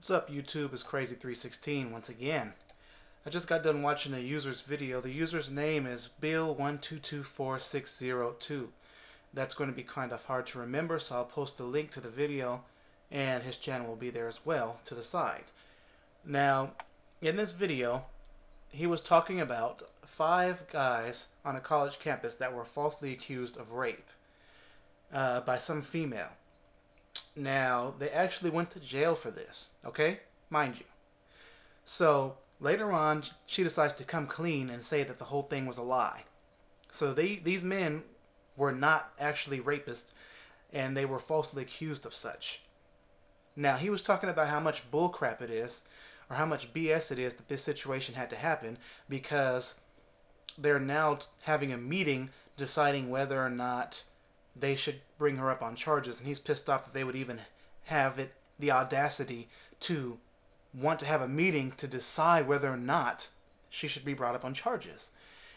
What's up, YouTube? It's Crazy316 once again. I just got done watching a user's video. The user's name is Bill1224602. That's going to be kind of hard to remember, so I'll post the link to the video, and his channel will be there as well to the side. Now, in this video, he was talking about 5 guys on a college campus that were falsely accused of rape by some female. Now, they actually went to jail for this, okay? Mind you. So, later on, she decides to come clean and say that the whole thing was a lie. So, these men were not actually rapists, and they were falsely accused of such. Now, he was talking about how much bullcrap it is, or how much BS it is that this situation had to happen, because they're now having a meeting deciding whether or not they should bring her up on charges, and he's pissed off that they would even have the audacity to want to have a meeting to decide whether or not she should be brought up on charges.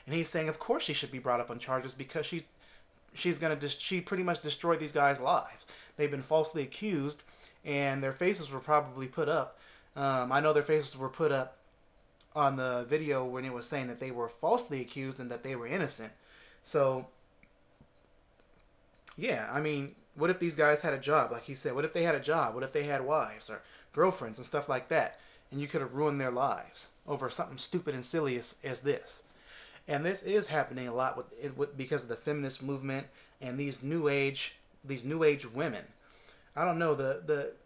And he's saying, of course she should be brought up on charges, because she pretty much destroyed these guys' lives. They've been falsely accused, and their faces were probably put up. I know their faces were put up on the video when it was saying that they were falsely accused and that they were innocent. So yeah, I mean, what if these guys had a job, like he said? What if they had a job? What if they had wives or girlfriends and stuff like that? And you could have ruined their lives over something stupid and silly as this. And this is happening a lot because of the feminist movement and these new age women. I don't know, but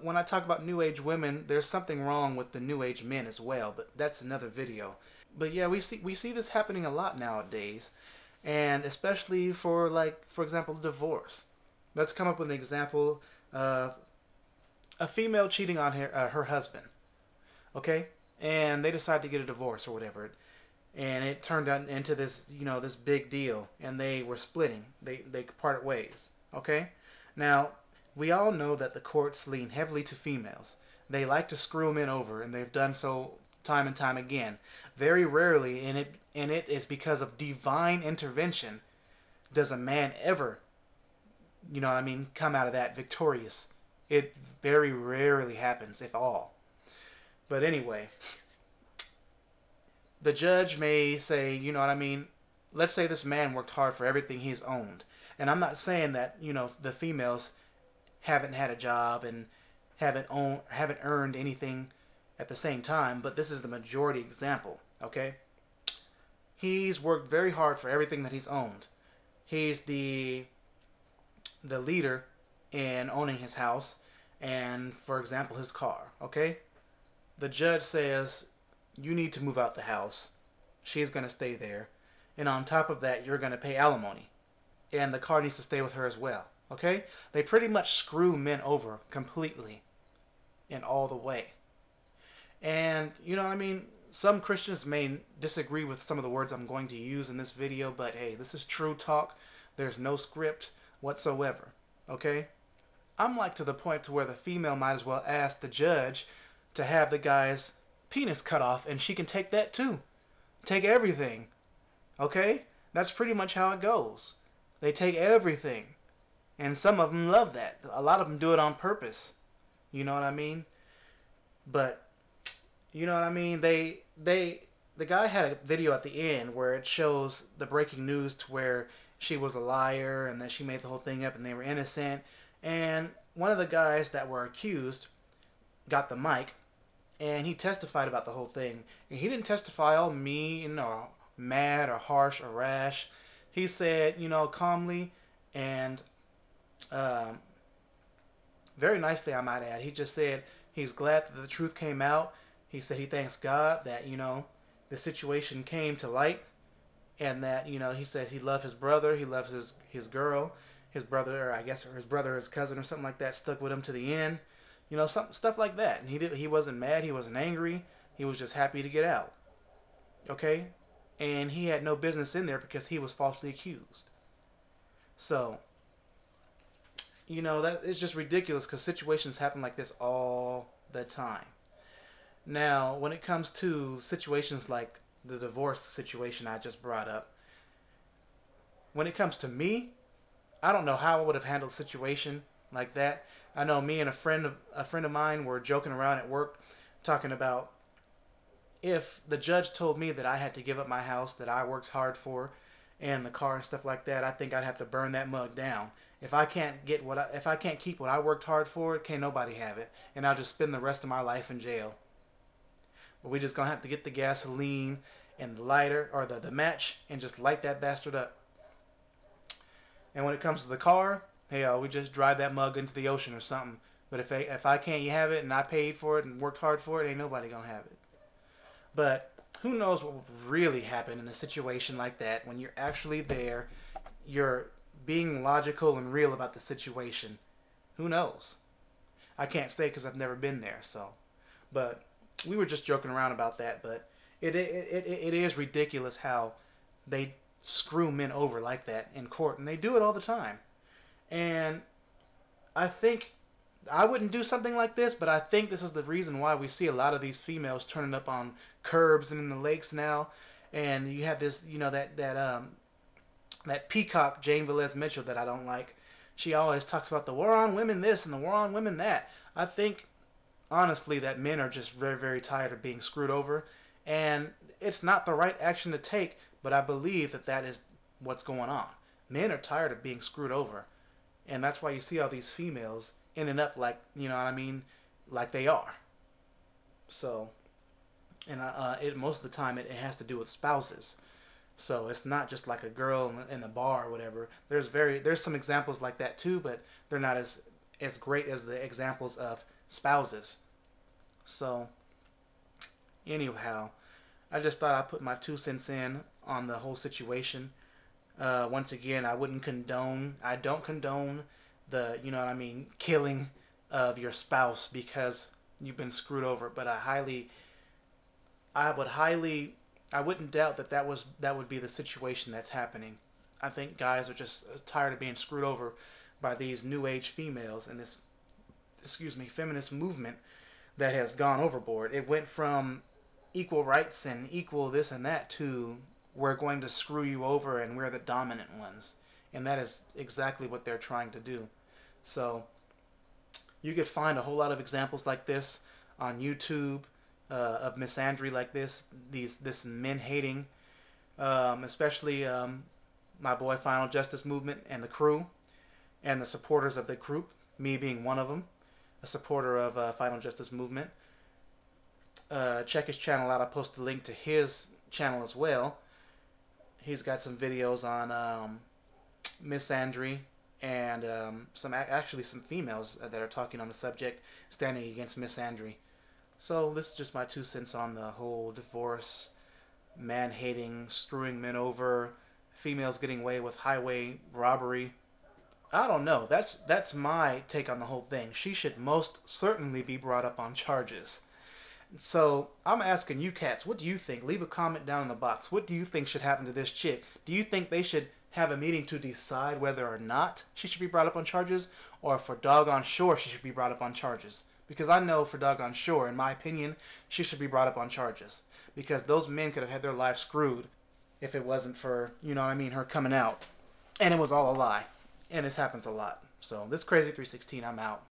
when I talk about new age women, there's something wrong with the new age men as well. But that's another video. But yeah, we see this happening a lot nowadays. And especially for example, divorce. Let's come up with an example of a female cheating on her husband. Okay? And they decide to get a divorce or whatever. And it turned out into this, this big deal. And they were splitting. They parted ways. Okay? Now, we all know that the courts lean heavily to females. They like to screw men over, and they've done so time and time again. Very rarely, and it is because of divine intervention, does a man ever, come out of that victorious. It very rarely happens, if all. But anyway, the judge may say, let's say this man worked hard for everything he's owned. And I'm not saying that, the females haven't had a job and haven't earned anything at the same time, but this is the majority example, okay? He's worked very hard for everything that he's owned. He's the leader in owning his house and, for example, his car, okay? The judge says, you need to move out the house. She's going to stay there. And on top of that, you're going to pay alimony. And the car needs to stay with her as well, okay? They pretty much screw men over completely in all the way. And, some Christians may disagree with some of the words I'm going to use in this video, but hey, this is true talk. There's no script whatsoever, okay? I'm to the point to where the female might as well ask the judge to have the guy's penis cut off, and she can take that too. Take everything, okay? That's pretty much how it goes. They take everything, and some of them love that. A lot of them do it on purpose, you know what I mean? But the guy had a video at the end where it shows the breaking news to where she was a liar and that she made the whole thing up and they were innocent. And one of the guys that were accused got the mic and he testified about the whole thing. And he didn't testify all mean or mad or harsh or rash. He said, calmly and very nicely, I might add. He just said he's glad that the truth came out. He said he thanks God that, the situation came to light, and that, he said he loved his brother, he loves his girl, his brother, or I guess his brother or his cousin or something like that, stuck with him to the end, stuff like that. And he wasn't mad, he wasn't angry, he was just happy to get out, okay? And he had no business in there because he was falsely accused. So, that it's just ridiculous because situations happen like this all the time. Now, when it comes to situations like the divorce situation I just brought up, when it comes to me, I don't know how I would have handled a situation like that, I know me and a friend of mine were joking around at work, talking about if the judge told me that I had to give up my house that I worked hard for, and the car and stuff like that, I think I'd have to burn that mug down. If I can't keep what I worked hard for, can't nobody have it, and I'll just spend the rest of my life in jail. But we just gonna have to get the gasoline and the lighter or the match and just light that bastard up. And when it comes to the car, hell, we just drive that mug into the ocean or something. But if I can't have it and I paid for it and worked hard for it, ain't nobody gonna have it. But who knows what would really happen in a situation like that when you're actually there, you're being logical and real about the situation. Who knows? I can't say because I've never been there. So, but we were just joking around about that. But it is ridiculous how they screw men over like that in court, and they do it all the time. And I think I wouldn't do something like this, but I think this is the reason why we see a lot of these females turning up on curbs and in the lakes now. And you have this, that peacock Jane Velez Mitchell that I don't like. She always talks about the war on women this and the war on women that. I think honestly that men are just very, very tired of being screwed over, and it's not the right action to take. But I believe that that is what's going on. Men are tired of being screwed over, and that's why you see all these females ending up like, you know what I mean, like they are. So, and most of the time it has to do with spouses. So it's not just like a girl in the bar or whatever. There's some examples like that too, but they're not as great as the examples of spouses. So, anyhow, I just thought I'd put my 2 cents in on the whole situation. Once again, I don't condone the, you know what I mean, killing of your spouse because you've been screwed over. But I wouldn't doubt that would be the situation that's happening. I think guys are just tired of being screwed over by these new age females and this, feminist movement that has gone overboard. It went from equal rights and equal this and that to we're going to screw you over and we're the dominant ones. And that is exactly what they're trying to do. So you could find a whole lot of examples like this on YouTube of misandry like this men hating, especially my boy Final Justice Movement and the crew and the supporters of the group, me being one of them, a supporter of Final Justice Movement. Check his channel out. I'll post the link to his channel as well. He's got some videos on misandry and some females that are talking on the subject, standing against misandry. So this is just my 2 cents on the whole divorce, man hating, screwing men over, females getting away with highway robbery. I don't know. That's my take on the whole thing. She should most certainly be brought up on charges. So I'm asking you cats, what do you think? Leave a comment down in the box. What do you think should happen to this chick? Do you think they should have a meeting to decide whether or not she should be brought up on charges, or for doggone sure she should be brought up on charges? Because I know for doggone sure, in my opinion, she should be brought up on charges. Because those men could have had their lives screwed if it wasn't for, you know what I mean, her coming out. And it was all a lie. And this happens a lot. So this Crazy 316, I'm out.